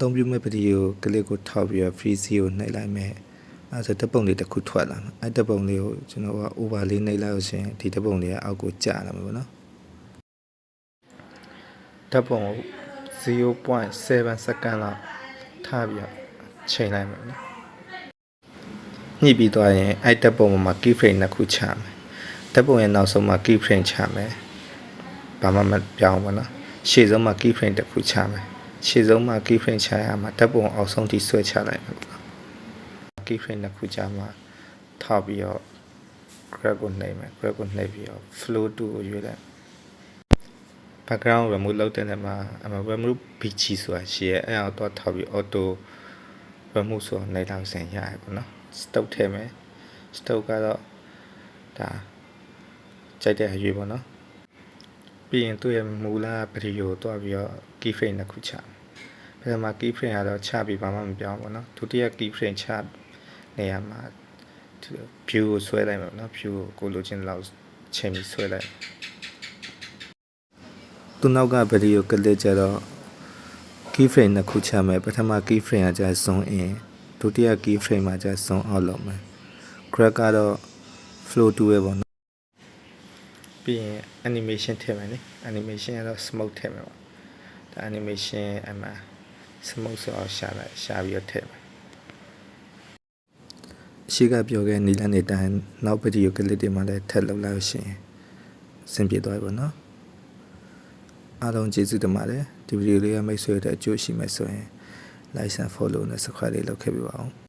သုံးပြုမဲ့ဗီဒီယိုကလစ်ကိုထောက်ပြီးတော့ freeze ကိုနှိပ်လိုက်မယ်အဲဆိုဓာတ်ပုံလေးတစ်ခုထွက်လာမယ်အဲဓာတ်ပုံလေးကိုကျွန်တော်က over လေးနှိပ်လိုက်လို့ရှိရင်ဒီဓာတ်ပုံလေးကအောက်ကိုကျလာမှာပေါ့နော်ဓာတ်ပုံကို 0.7 စက္ကန့်လောက်ထားပြီးတော့ချိန်လိုက်မယ်နော်ညှိပြီးသွားရင်အဲ့ဓာတ်ပုံမှာ key frame နှစ်ခုချမယ်ဓာတ်ပုံရဲ့နောက်ဆုံးမှာ key frame ချမယ်ဘာမှမပြောင်းဘူးနော်ရှေ့ဆုံးမှာ key frame တစ်ခုချမယ်ရှေ့ဆုံးမှာ key frame ချရမှာဓာတ်ပုံအောက်ဆုံးထိဆွဲချလိုက်မယ်ပေါ့နော် key frame နှစ်ခုချမှာထောက်ပြီးတော့ grab ကိုနှိပ်မယ် grab ကိုနှိပ်ပြီးတော့ flow 2ကိုရွေးလိုက် background remove လုပ်တဲ့နေရာမှာ remove bg ဆိုတာရှိရဲအဲ့အောင်တော့ထောက်ပြီး auto remove ဆိုတော့နှိပ်လိုက်စင်ရတယ်ပေါ့နော် stock ထည့်မယ် stock ကတော့ဒါကြိုက်တဲ့အရွေးပေါ့နော်ပြီးရင်သူ့ရဲ့မူလဗီဒီယိုတွားပြီးတော့ key frame နှစ်ခုချပထမ key frame ကတော့ချပြီးဘာမှမပြောင်းဘူးเนาะဒုတိယ key frame ချနေရာမှာ view ကိုဆွဲလိုက်မှာเนาะ view ကိုလိုချင်လောက်ချိန်ပြီးဆွဲလိုက်သူနောက်ကဗီဒီယိုကလစ်ကြတော့ key frame နှစ်ခုချမယ်ပထမ key frame ကကျ zoom in ဒုတိယ key frame မှာကျ zoom out လုပ်မယ် grab ကတော့ flow 2ပဲပေါ့ပြီးရင် animation ထည့်မယ်နိ animation ကတော့ smoke ထည့်မယ်ပေါ့ဒါ animation အမှ smoke ဆိုအောင်ရှာလိုက်ရှာပြီးတော့ထည့်မယ်ရှေ့ကပြောခဲ့နီလန်းနေတိုင်းနောက်ဗီဒီယိုကလစ်တွေမှာလည်းထည့်လုပ်လိုက်ရှင်အဆင်ပြေသွားပြီပေါ့နော်အားလုံးကျေးဇူးတင်ပါတယ်ဒီဗီဒီယိုလေးကမိတ်ဆွေတို့အကျိုးရှိမယ်ဆိုရင် like and follow နဲ့ subscribe လေးလုပ်ခဲ့ပေးပါဦး